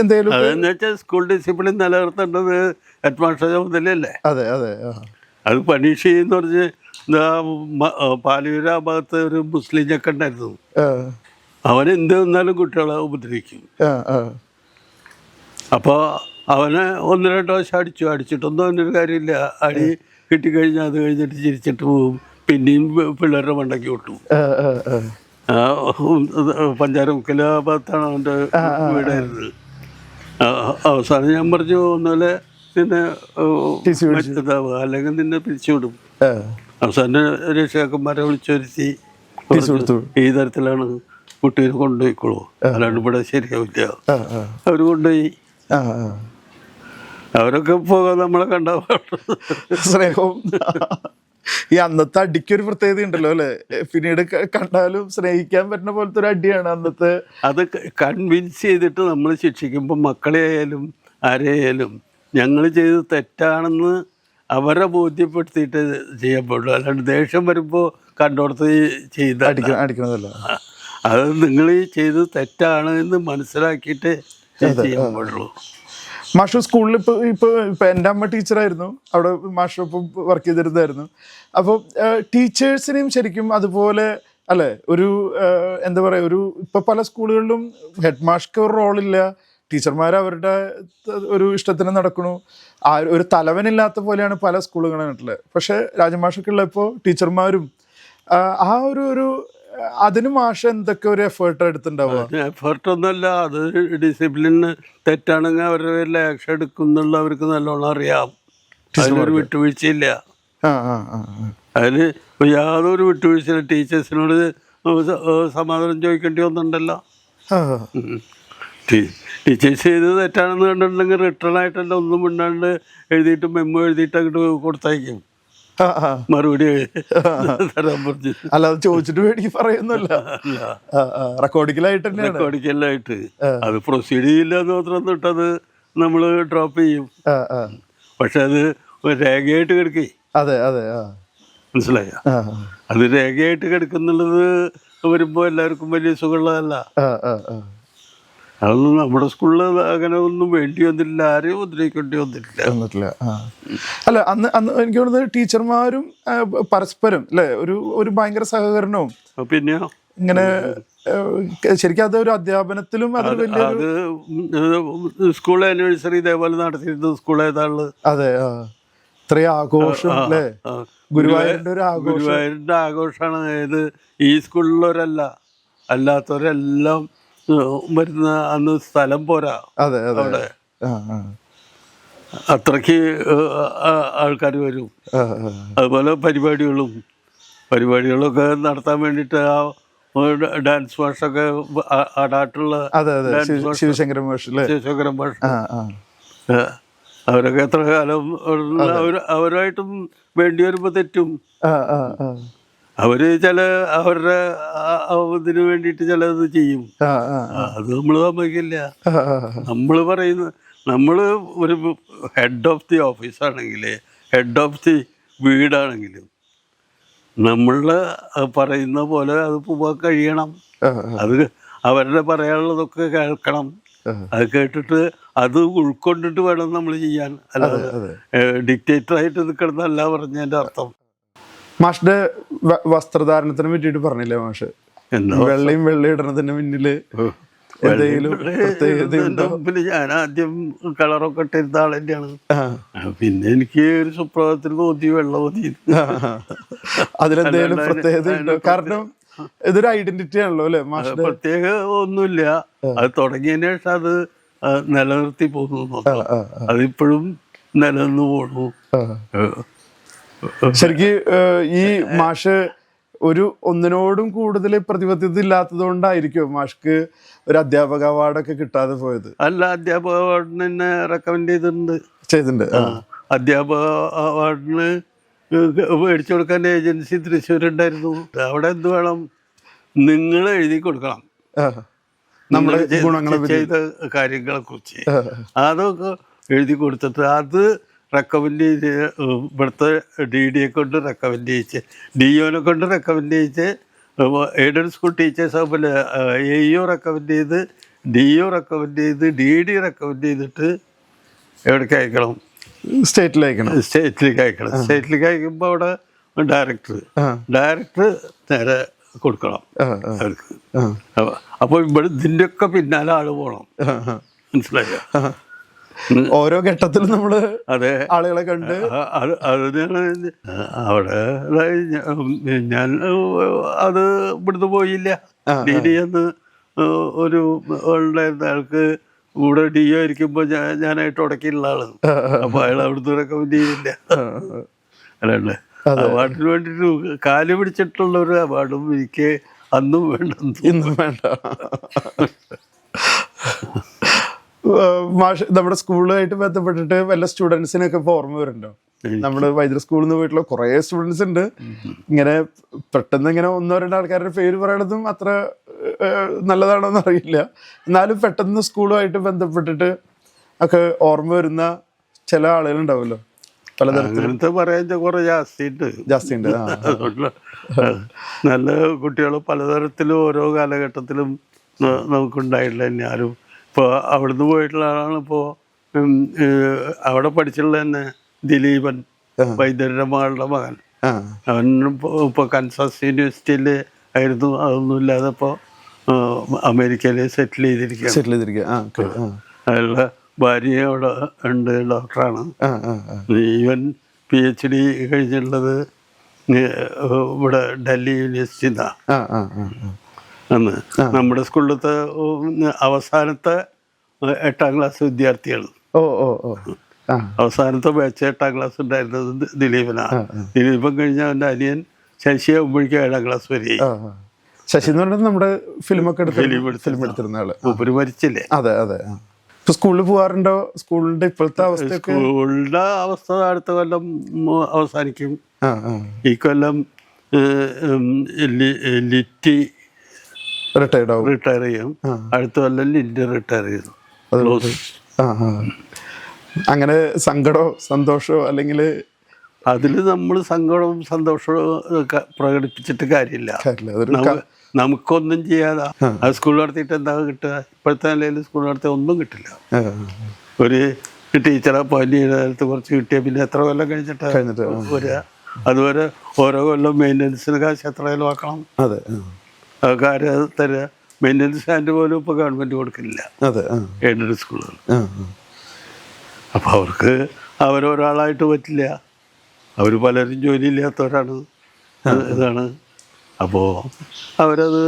എന്തെങ്കിലും അതെന്ന് വെച്ചാൽ സ്കൂൾ ഡിസിപ്ലിൻ നിലനിർത്തേണ്ടത് ഹെഡ് മാസ്റ്റർ ചുമതലയല്ലേ. അതെ അതെ. അത് പണിഷ് ചെയ്യുന്ന പറഞ്ഞ് പാലൂര ആ ഭാഗത്ത് ഒരു മുസ്ലിം ചെക്കൻ ഉണ്ടായിരുന്നു. അവൻ എന്ത് വന്നാലും കുട്ടികളെ ഉപദ്രവിക്കും. അപ്പോൾ അവനെ ഒന്ന് രണ്ട് പ്രാവശ്യം അടിച്ചിട്ടൊന്നും അവനൊരു കാര്യമില്ല. അടി കിട്ടിക്കഴിഞ്ഞാൽ അത് കഴിഞ്ഞിട്ട് ചിരിച്ചിട്ട് പോവും, പിന്നെയും പിള്ളേരുടെ മണ്ടയ്ക്ക് വിട്ടു. പഞ്ചാരമുക്കിലെ ഭാഗത്താണ് അവൻ്റെ വീടായിരുന്നത്. അവസാനം ഞാൻ പറഞ്ഞു, ഒന്നുപോലെ നിന്നെ അല്ലെങ്കിൽ നിന്നെ പിരിച്ചുവിടും. അവസാനം രക്ഷകന്മാരെ വിളിച്ചൊരുത്തി ഈ തരത്തിലാണ് കുട്ടീനെ കൊണ്ടുപോയിക്കോളൂ, അല്ലാണ്ട് ഇവിടെ ശരിയാവില്ല. അവർ കൊണ്ടുപോയി. അവരൊക്കെ പോകാൻ നമ്മളെ കണ്ട സ്നേഹവും ഈ അന്നത്തെ അടിക്കൊരു പ്രത്യേകത ഉണ്ടല്ലോ അല്ലെ, പിന്നീട് കണ്ടാലും സ്നേഹിക്കാൻ പറ്റുന്ന പോലത്തെ ഒരു അടിയാണ് അന്നത്തെ. അത് കൺവിൻസ് ചെയ്തിട്ട് നമ്മൾ ശിക്ഷിക്കുമ്പോൾ മക്കളെ ആയാലും ആരെയായാലും ഞങ്ങൾ ചെയ്ത് തെറ്റാണെന്ന് അവരെ ബോധ്യപ്പെടുത്തിയിട്ട് ചെയ്യാൻ പാടുള്ളൂ. അല്ലാണ്ട് ദേഷ്യം വരുമ്പോൾ കണ്ടോടത്ത് ചെയ്ത് അടിക്കണതല്ല. അത് നിങ്ങൾ ഈ ചെയ്ത് തെറ്റാണ് എന്ന് മനസ്സിലാക്കിയിട്ട് ചെയ്യാൻ പാടുള്ളൂ. മാഷ് സ്കൂളിൽ ഇപ്പൊ എൻ്റെ അമ്മ ടീച്ചറായിരുന്നു, അവിടെ മാഷൊപ്പം വർക്ക് ചെയ്തിരുന്നായിരുന്നു. അപ്പോൾ ടീച്ചേഴ്സിനെയും ശരിക്കും അതുപോലെ അല്ലേ, ഒരു എന്താ പറയുക, ഒരു ഇപ്പൊ പല സ്കൂളുകളിലും ഹെഡ് മാഷ്ക്ക് ഒരു റോളില്ല, ടീച്ചർമാർ അവരുടെ ഒരു ഇഷ്ടത്തിന് നടക്കണു, ഒരു തലവനില്ലാത്ത പോലെയാണ് പല സ്കൂളുകളുള്ളത്. പക്ഷെ രാജമാഷൊക്കെ ഉള്ളപ്പോൾ ടീച്ചർമാരും ആ ഒരു അതിന് മാഷ എന്തൊക്കെ ഒരു എഫേർട്ട് എടുത്തിട്ടുണ്ടാവുക. എഫേർട്ടൊന്നുമല്ല, അത് ഡിസിപ്ലിന് തെറ്റാണെങ്കിൽ അവരുടെ പേരിൽ ആക്ഷൻ എടുക്കുന്നുള്ള അവർക്ക് നല്ലോണം അറിയാം. അതിനൊരു വിട്ടുവീഴ്ചയില്ല. അതിന് യാതൊരു വിട്ടുവീഴ്ചയില്ല. ടീച്ചേഴ്സിനോട് സമാധാനം ചോദിക്കേണ്ടി വന്നിട്ടുണ്ടല്ലോ. ടീച്ചേഴ്സ് ചെയ്ത് തെറ്റാണെന്ന് കണ്ടിട്ടുണ്ടെങ്കിൽ റിട്ടേൺ ആയിട്ടല്ല ഒന്നും മിണ്ടാണ്ട് എഴുതിയിട്ട് മെമ്മോ എഴുതിയിട്ട് അങ്ങോട്ട് കൊടുത്തയക്കും, മറുപടി തരാൻ പറഞ്ഞു. അല്ലാതെ ചോദിച്ചിട്ട് വേണ്ടി പറയുന്നില്ല, റെക്കോർഡിക്കലായിട്ട്. അത് പ്രൊസീഡ് ചെയ്യില്ല എന്ന് മാത്രം തൊട്ടത് നമ്മൾ ഡ്രോപ്പ് ചെയ്യും. പക്ഷെ അത് രേഖയായിട്ട് കിടക്കേ. അതെ അതെ, മനസ്സിലായ? അത് രേഖയായിട്ട് കിടക്കുന്നുള്ളത് വരുമ്പോ എല്ലാവർക്കും വലിയ സുഖമുള്ളതല്ല. അതൊന്നും നമ്മുടെ സ്കൂളിൽ അങ്ങനെ ഒന്നും വേണ്ടി വന്നിട്ടില്ല, ആരെയും ഉപദ്രവിക്കേണ്ടി വന്നിട്ടില്ല. അല്ല, അന്ന് എനിക്ക് തോന്നുന്നത് ടീച്ചർമാരും പരസ്പരം അല്ലെ ഒരു ഭയങ്കര സഹകരണവും. പിന്നെയോ ഇങ്ങനെ ശരിക്കും അതൊരു അധ്യാപനത്തിലും അത് സ്കൂൾ ആനിവേഴ്സറി ഇതേപോലെ നടത്തിയിരുന്നത് സ്കൂൾ ഏതാള്. അതെ, ഇത്രയും ആഘോഷം അല്ലേ, ഗുരുവായൂരിന്റെ ഒരു ഗുരുവായൂരിന്റെ ആഘോഷമാണ്. ഏത് ഈ സ്കൂളിലുള്ളവരല്ല, അല്ലാത്തവരെല്ലാം വരുന്ന അന്ന് സ്ഥലം പോരാ. അതെ അതെ. അത്രയ്ക്ക് ആൾക്കാർ വരും. അതുപോലെ പരിപാടികളൊക്കെ നടത്താൻ വേണ്ടിയിട്ട് ആ ഡാൻസ് മാഷൊക്കെ ആടാട്ടുള്ള ശിവശങ്കരൻ മാഷ് അവരൊക്കെ എത്ര കാലം അവരുമായിട്ടും വേണ്ടി വരുമ്പോൾ തെറ്റും. അവര് അവരുടെ ഇതിന് വേണ്ടിയിട്ട് ചിലത് ചെയ്യും. അത് നമ്മൾ സമ്മതിക്കില്ല. നമ്മൾ പറയുന്ന ഒരു ഹെഡ് ഓഫ് ദി ഓഫീസാണെങ്കിൽ, ഹെഡ് ഓഫ് ദി വീടാണെങ്കിലും നമ്മളുടെ പറയുന്ന പോലെ അത് പോവാൻ കഴിയണം. അത് അവരുടെ പറയാനുള്ളതൊക്കെ കേൾക്കണം. അത് കേട്ടിട്ട് അത് ഉൾക്കൊണ്ടിട്ട് വേണം നമ്മൾ ചെയ്യാൻ. അല്ലാതെ ഡിക്റ്റേറ്ററായിട്ട് നിൽക്കണമെന്നല്ല പറഞ്ഞതിൻ്റെ അർത്ഥം. മാഷിന്റെ വസ്ത്രധാരണത്തിനെ പറ്റിയിട്ട് പറഞ്ഞില്ലേ മാഷ്? വെള്ളയും ഇടണതിന് പിന്നില് ഞാൻ ആദ്യം കളറൊക്കെ ഇട്ടിരുന്ന ആൾ തന്നെയാണ്. പിന്നെ എനിക്ക് ഒരു സുപ്രഭാതത്തിൽ തോന്നി വെള്ളം മതി. അതിലെന്തെങ്കിലും പ്രത്യേകത? കാരണം ഇതൊരു ഐഡന്റിറ്റി ആണല്ലോ അല്ലെ മാഷ്? പ്രത്യേക ഒന്നുമില്ല. അത് തുടങ്ങിയതിന് ശേഷം അത് നിലനിർത്തി പോകുന്നു. അതിപ്പോഴും നിലനിന്ന് പോണു. ശരിക്ക് ഈ മാഷ് ഒന്നിനോടും കൂടുതൽ പ്രതിബദ്ധത ഇല്ലാത്തത് കൊണ്ടായിരിക്കും മാഷ്ക്ക് ഒരു അധ്യാപക അവാർഡൊക്കെ കിട്ടാതെ പോയത്? അല്ല, അധ്യാപക അവാർഡിന് തന്നെ റെക്കമെൻഡ് ചെയ്തിട്ടുണ്ട്. അധ്യാപക അവാർഡിന് മേടിച്ചു കൊടുക്കാൻ ഏജൻസി തൃശ്ശൂരുണ്ടായിരുന്നു. അവിടെ എന്ത് വേണം, നിങ്ങൾ എഴുതി കൊടുക്കണം ചെയ്ത കാര്യങ്ങളെ കുറിച്ച്. അതൊക്കെ എഴുതി കൊടുത്തിട്ട് അത് റെക്കമെൻഡ് ചെയ്ത് ഇവിടുത്തെ DD കൊണ്ട് റെക്കമെൻഡ് ചെയ്യിച്ച്, DO കൊണ്ട് റെക്കമെൻഡ് ചെയ്യിച്ച്, എയ്ഡഡ് സ്കൂൾ ടീച്ചേഴ്സ് അതുപോലെ AEO റെക്കമെൻഡ് ചെയ്ത്, DO റെക്കമെൻഡ് ചെയ്ത്, DD റെക്കമെൻഡ് ചെയ്തിട്ട് എവിടേക്ക് അയക്കണം? സ്റ്റേറ്റിലേക്ക് അയക്കണം. സ്റ്റേറ്റിലേക്ക് അയക്കുമ്പോൾ അവിടെ ഡയറക്ടർ നേരെ കൊടുക്കണം അവർക്ക്. അപ്പോൾ ഇവിടെ ഇതിൻ്റെയൊക്കെ പിന്നാലെ ആള് പോകണം. മനസ്സിലായോ? ഓരോ ഘട്ടത്തിലും നമ്മള് ആളുകളെ കണ്ട് അതിനാണ് അവിടെ ഞാൻ അത് ഇവിടുന്ന് പോയില്ല. DD എന്ന് ഒരു ഉണ്ടായിരുന്ന ആൾക്ക് കൂടെ DO ഇരിക്കുമ്പോൾ ഞാനായിട്ട് ഉടക്കിയുള്ള ആള്. അപ്പൊ അയാൾ അവിടുന്ന് റെക്കമെൻഡ് ചെയ്തില്ല. അല്ലാണ്ട് അവാർഡിന് വേണ്ടിയിട്ട് കാല് പിടിച്ചിട്ടുള്ള ഒരു അവാർഡും എനിക്ക് അന്നും വേണ്ട, ഇന്നും വേണ്ട. മാഷ് നമ്മുടെ സ്കൂളുമായിട്ട് ബന്ധപ്പെട്ടിട്ട് വല്ല സ്റ്റുഡൻസിനൊക്കെ ഇപ്പോൾ ഓർമ്മ വരുന്നുണ്ടോ? നമ്മുടെ വൈദ്യുതി സ്കൂളിൽ നിന്ന് പോയിട്ടുള്ള കുറേ സ്റ്റുഡൻസ് ഉണ്ട്. ഇങ്ങനെ പെട്ടെന്ന് ഇങ്ങനെ 1-2 ആൾക്കാരുടെ പേര് പറയണതും അത്ര നല്ലതാണോ എന്ന് അറിയില്ല. എന്നാലും പെട്ടെന്ന് സ്കൂളുമായിട്ട് ബന്ധപ്പെട്ടിട്ട് ഒക്കെ ഓർമ്മ വരുന്ന ചില ആളുകളുണ്ടാവുമല്ലോ പലതരത്തിൽ. പറയാൻ കുറെ ജാസ്തിയുണ്ട്. നല്ല കുട്ടികൾ പലതരത്തിലും ഓരോ കാലഘട്ടത്തിലും നമുക്കുണ്ടായിട്ടില്ല. ഞാനും ഇപ്പോൾ അവിടുന്ന് പോയിട്ടുള്ള ആളാണ്. ഇപ്പോൾ അവിടെ പഠിച്ചിട്ടുള്ള തന്നെ ദിലീപൻ, വൈദ്യരുടെ മകളുടെ മകൻ. അവൻ ഇപ്പോൾ കൻസാസ് യൂണിവേഴ്സിറ്റിയിൽ ആയിരുന്നു. അതൊന്നും ഇല്ലാതെ ഇപ്പോൾ അമേരിക്കയിൽ സെറ്റിൽ ചെയ്തിരിക്കുക. അയാളുടെ ഭാര്യ അവിടെ ഉണ്ട്, ഡോക്ടറാണ്. ഈവൻ PhD കഴിഞ്ഞിട്ടുള്ളത് ഇവിടെ ഡൽഹി യൂണിവേഴ്സിറ്റിയിൽ നിന്നാണ്. അന്ന് നമ്മുടെ സ്കൂളിലത്തെ അവസാനത്തെ 8ാം ക്ലാസ് വിദ്യാർത്ഥികൾ, അവസാനത്തെ ബാച്ച് 8ാം ക്ലാസ് ഉണ്ടായിരുന്നത് ദിലീപനാണ്. ദിലീപൻ കഴിഞ്ഞ അവൻ്റെ അനിയൻ ശശി ആകുമ്പോഴേക്കും 7ാം ക്ലാസ് വരെ. ശശി എന്ന് പറഞ്ഞാൽ നമ്മുടെ ഫിലിം എടുത്തിരുന്ന ആള്. മൂപ്പര് മരിച്ചില്ലേ? അതെ. ഇപ്പൊ സ്കൂളിൽ പോകാറുണ്ടോ? സ്കൂളിന്റെ ഇപ്പോഴത്തെ അവസ്ഥ? സ്കൂളിന്റെ അവസ്ഥ അടുത്ത കൊല്ലം അവസാനിക്കും. ഈ കൊല്ലം ലിറ്റി റിട്ടയർ ചെയ്യും. അടുത്ത കൊല്ലം ലിൻഡ് റിട്ടയർ ചെയ്തു. അങ്ങനെ സങ്കടമോ സന്തോഷമോ അല്ലെങ്കിൽ അതിൽ നമ്മൾ സങ്കടവും സന്തോഷവും പ്രകടിപ്പിച്ചിട്ട് കാര്യമില്ല. നമുക്കൊന്നും ചെയ്യാതെ അത് സ്കൂൾ നടത്തിയിട്ട് എന്താ കിട്ടുക? ഇപ്പോഴത്തെ നിലയിൽ സ്കൂൾ നടത്തിയാൽ ഒന്നും കിട്ടില്ല. ഒരു ടീച്ചറെ അപ്പോയിന്റ് ചെയ്ത നേരത്ത് കുറച്ച് കിട്ടിയാൽ പിന്നെ എത്ര കൊല്ലം കഴിഞ്ഞിട്ട് വരിക? അതുവരെ ഓരോ കൊല്ലം മെയിൻ്റനൻസിന് കാശ് എത്ര ചിലവാക്കണം? കാര്യം തരിക. മെയിൻ്റനൻസ് സ്റ്റാൻഡ് പോലും ഇപ്പോൾ ഗവൺമെൻറ് കൊടുക്കില്ല എയ്ഡഡ് സ്കൂളുകൾ. അപ്പോൾ അവർക്ക് അവരൊരാളായിട്ട് പറ്റില്ല. അവർ പലരും ജോലിയില്ലാത്തവരാണ്. ഇതാണ്. അപ്പോൾ അവരത്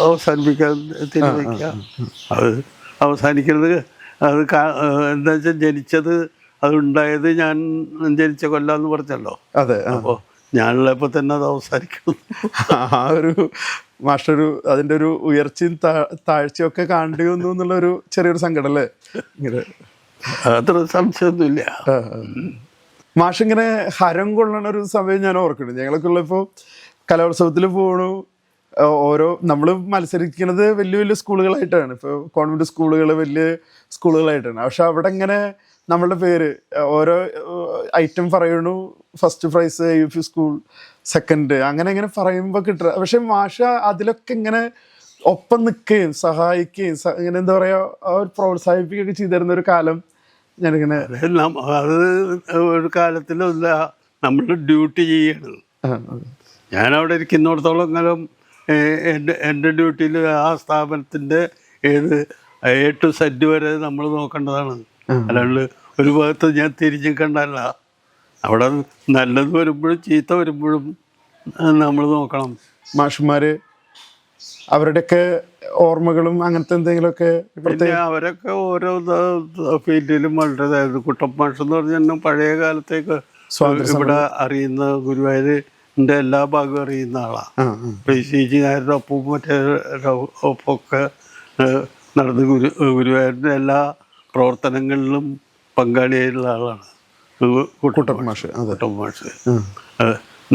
അവസാനിപ്പിക്കാൻ തീരുമാനിക്കുക. അത് അവസാനിക്കുന്നത് അത് എന്താ വെച്ചാൽ ജനിച്ചത് അതുണ്ടായത് ഞാൻ ജനിച്ച കൊല്ലാന്ന് പറഞ്ഞല്ലോ. അതെ. അപ്പോൾ ഞാനുള്ളപ്പോൾ തന്നെ അത് അവസാനിക്കണം. ആ ഒരു മാഷൊരു അതിൻ്റെ ഒരു ഉയർച്ചയും താഴ്ചയും ഒക്കെ കാണേണ്ടി വന്നു എന്നുള്ളൊരു ചെറിയൊരു സങ്കടം അല്ലേ? ഇങ്ങനെ അത്ര സംശയമൊന്നുമില്ല. മാഷിങ്ങനെ ഹരം കൊള്ളണ ഒരു സമയം ഞാൻ ഓർക്കുന്നുണ്ട്. ഞങ്ങളൊക്കെ ഉള്ളപ്പോൾ കലോത്സവത്തിൽ പോകണു, ഓരോ നമ്മൾ മത്സരിക്കുന്നത് വലിയ വലിയ സ്കൂളുകളായിട്ടാണ്. ഇപ്പോൾ കോൺവെൻറ്റ് സ്കൂളുകൾ വലിയ സ്കൂളുകളായിട്ടാണ്. പക്ഷെ അവിടെ ഇങ്ങനെ നമ്മളുടെ പേര് ഓരോ ഐറ്റം പറയണു, first prize UP school, second, അങ്ങനെ ഇങ്ങനെ പറയുമ്പോൾ കിട്ടുക. പക്ഷെ മാഷ അതിലൊക്കെ ഇങ്ങനെ ഒപ്പം നിൽക്കുകയും സഹായിക്കുകയും ഇങ്ങനെ എന്താ പറയുക പ്രോത്സാഹിപ്പിക്കുകയൊക്കെ ചെയ്തിരുന്ന ഒരു കാലം ഞാനിങ്ങനെ അത് ഒരു കാലത്തിലല്ല നമ്മൾ ഡ്യൂട്ടി ചെയ്യണത്. ഞാനവിടെ ഇരിക്കുന്നിടത്തോളം കാലം എൻ്റെ ഡ്യൂട്ടിയിൽ ആ സ്ഥാപനത്തിൻ്റെ ഏത് A to Z വരെ നമ്മൾ നോക്കേണ്ടതാണ്. അല്ലാണ്ട് ഒരു ഭാഗത്ത് ഞാൻ തിരിഞ്ഞു കണ്ടല്ല. അവിടെ നല്ലത് വരുമ്പോഴും ചീത്ത വരുമ്പോഴും നമ്മൾ നോക്കണം. മാഷുമാര് അവരുടെയൊക്കെ ഓർമ്മകളും അങ്ങനത്തെ എന്തെങ്കിലുമൊക്കെ പിന്നെ അവരൊക്കെ ഓരോ ഫീൽഡിലും വളരെ കുട്ടപ്പ മാഷ് എന്ന് പറഞ്ഞാൽ പഴയ കാലത്തേക്ക് ഇവിടെ അറിയുന്ന ഗുരുവായൂരിൻ്റെ എല്ലാ ഭാഗവും അറിയുന്ന ആളാണ്. CG നായരുടെ ഒപ്പവും മറ്റേ ഒപ്പമൊക്കെ നടന്ന് ഗുരുവായൂരിൻ്റെ എല്ലാ പ്രവർത്തനങ്ങളിലും പങ്കാളിയായിട്ടുള്ള ആളാണ് കുട്ടപ്പ മാഷ്.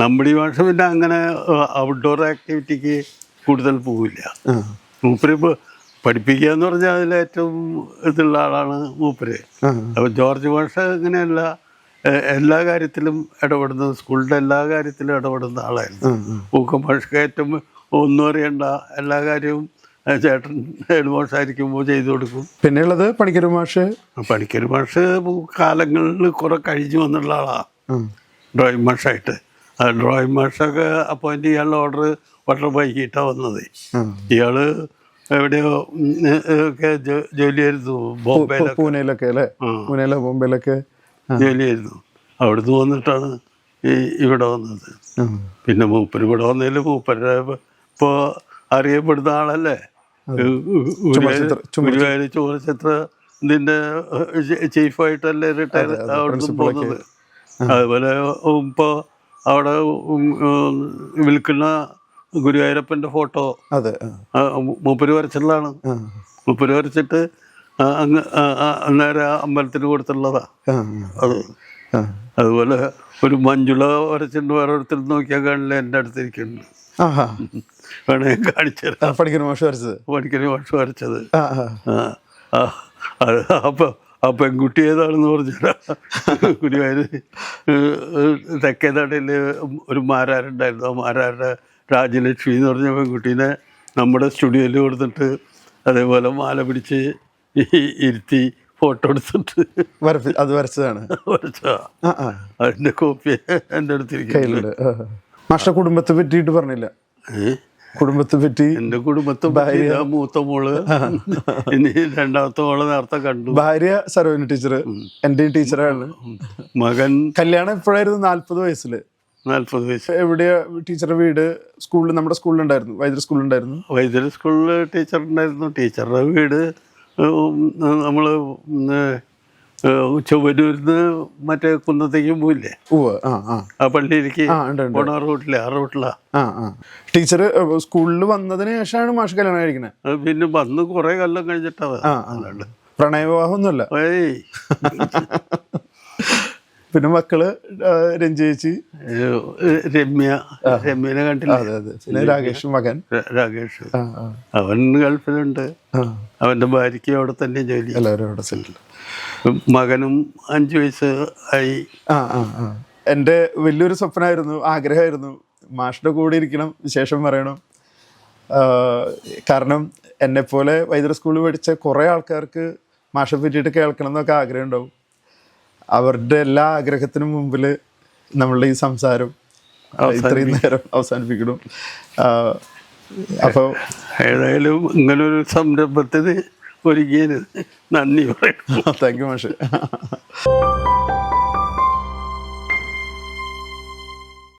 നമ്മുടെ മാഷ് പിന്നെ അങ്ങനെ ഔട്ട്ഡോർ ആക്ടിവിറ്റിക്ക് കൂടുതൽ പോവില്ല. മൂപ്പര് പഠിപ്പിക്കുക എന്ന് പറഞ്ഞാൽ അതിലേറ്റവും ഇതുള്ള ആളാണ് മൂപ്പര്. അപ്പോൾ ജോർജ് മാഷ് അങ്ങനെയല്ല, എല്ലാ കാര്യത്തിലും ഇടപെടുന്ന, സ്കൂളിൻ്റെ എല്ലാ കാര്യത്തിലും ഇടപെടുന്ന ആളായിരുന്നു. പൂക്കം മാഷ്ക്ക് ഏറ്റവും ഒന്നും അറിയണ്ട എല്ലാ കാര്യവും ചേട്ടൻ ഹെഡ് മാഷായിരിക്കുമ്പോൾ ചെയ്തു കൊടുക്കും. പിന്നെയുള്ളത് പണിക്കർ മാഷ്. പണിക്കർ മാഷ് കാലങ്ങളിൽ കുറെ കഴിഞ്ഞു വന്നുള്ള ആളാണ് ഡ്രോയിങ് മാഷായിട്ട്. ഡ്രോയിങ് മാഷൊക്കെ അപ്പോയിൻ്റ് ചെയ്യാനുള്ള ഓർഡർ വളരെ വൈകിട്ടാണ് വന്നത്. ഇയാള് എവിടെയോ ഒക്കെ ജോലിയായിരുന്നു, പൂനെയിലൊക്കെ അല്ലേ? പൂനെയിലോ ബോംബെയിലൊക്കെ ജോലിയായിരുന്നു. അവിടുന്ന് വന്നിട്ടാണ് ഇവിടെ വന്നത്. പിന്നെ മൂപ്പര് ഇവിടെ വന്നതിൽ മൂപ്പരുടെ ഇപ്പോൾ അറിയപ്പെടുന്ന ആളല്ലേ, ഗുരുവായൂർ ചുമരചിത്ര ഇതിൻ്റെ ചീഫായിട്ടല്ലേ റിട്ടയർ അവിടുന്ന് പോകുന്നത്. അതുപോലെ ഇപ്പോൾ അവിടെ വിൽക്കുന്ന ഗുരുവായൂരപ്പൻ്റെ ഫോട്ടോ മൂപ്പര് വരച്ചിട്ടുള്ളതാണ്. മൂപ്പര് വരച്ചിട്ട് അന്നേരം അമ്പലത്തിന് കൊടുത്തുള്ളതാ അത്. അതുപോലെ ഒരു മഞ്ജുള വരച്ചിട്ട് വേറെ ഒരിടത്തിൽ നോക്കിയാൽ കാണില്ല, എൻ്റെ അടുത്തിരിക്കുന്നുണ്ട്. വേണേ കാണിച്ചു തരാം. പണിക്കർ മാഷ് വരച്ചത്. പണിക്കർ മാഷ് വരച്ചത്. ആ പെൺകുട്ടി ഏതാണെന്ന് പറഞ്ഞാൽ ഗുരുവായൂർ തെക്കേ നടയിൽ ഒരു മാരാരുണ്ടായിരുന്നു. ആ മാരാരുടെ രാജലക്ഷ്മി എന്ന് പറഞ്ഞ പെൺകുട്ടീനെ നമ്മുടെ സ്റ്റുഡിയോയിൽ കൊടുത്തിട്ട് അതേപോലെ മാല പിടിച്ച് ഇരുത്തി ഫോട്ടോ എടുത്തിട്ട് അത് വരച്ചതാണ്. വരച്ചാ അതിൻ്റെ കോപ്പി എൻ്റെ അടുത്തിരിക്കുന്നുണ്ട്. മാഷ കുടുംബത്തെ പറ്റിയിട്ട് പറഞ്ഞില്ല. കുടുംബത്തെ പറ്റി? എൻ്റെ കുടുംബത്തെ ഭാര്യ, മൂത്ത മോള്, ഇനി രണ്ടാമത്തെ മോള് നേരത്തെ കണ്ടു. ഭാര്യ സരോജിനി ടീച്ചർ, എൻ്റെയും ടീച്ചറാണ്. മകൻ കല്യാണം എപ്പോഴായിരുന്നു? 40 വയസ്സിൽ. 40 വയസ്സ്. എവിടെയാ ടീച്ചറുടെ വീട്? സ്കൂളിൽ, നമ്മുടെ സ്കൂളിലുണ്ടായിരുന്നു, വൈദ്യുതി സ്കൂളിലുണ്ടായിരുന്നു. വൈദ്യുതി സ്കൂളിൽ ടീച്ചറുണ്ടായിരുന്നു. ടീച്ചറുടെ വീട് നമ്മൾ ചൊവ്വന്നൂരിന്ന് മറ്റേ കുന്നത്തേക്കും പോയില്ലേ, ആ പള്ളിയിലേക്ക് പോണ റൂട്ടിലെ, ആ റൂട്ടിലാ. ടീച്ചർ സ്കൂളിൽ വന്നതിന് ശേഷമാണ് മാഷ് കല്യാണം കഴിക്കുന്നത്. പിന്നെ വന്ന് കുറെ കൊല്ലം കഴിഞ്ഞിട്ടാ. പ്രണയവിവാഹം ഒന്നുമല്ല. പിന്നെ മക്കള് രഞ്ജി ചേച്ചി, രമ്യനെ കണ്ടില്ല. പിന്നെ രാകേഷ്, മകൻ രാകേഷ്, അവൻ ഗൾഫിലുണ്ട്. അവന്റെ ഭാര്യയ്ക്ക് അവിടെ തന്നെ ജോലി. എല്ലാവരും അവിടെ സെറ്റിൽ. മകനും 5 വയസ്സ് ആയി. എൻ്റെ വലിയൊരു സ്വപ്നമായിരുന്നു, ആഗ്രഹമായിരുന്നു മാഷിൻ്റെ കൂടെ ഇരിക്കണം, വിശേഷം പറയണം. കാരണം എന്നെപ്പോലെ വൈദ്യുതി സ്കൂളിൽ പഠിച്ച കുറേ ആൾക്കാർക്ക് മാഷെ പറ്റിയിട്ട് കേൾക്കണം എന്നൊക്കെ ആഗ്രഹം ഉണ്ടാവും. അവരുടെ എല്ലാ ആഗ്രഹത്തിനും മുമ്പിൽ നമ്മളുടെ ഈ സംസാരം ഇത്രയും നേരം അവസാനിപ്പിക്കണം. അപ്പോൾ ഏതായാലും ഇങ്ങനൊരു സംരംഭത്തിന് ഒരുങ്ങിയതിന് നന്ദി പറയുന്നു. താങ്ക് യു മാഷ്.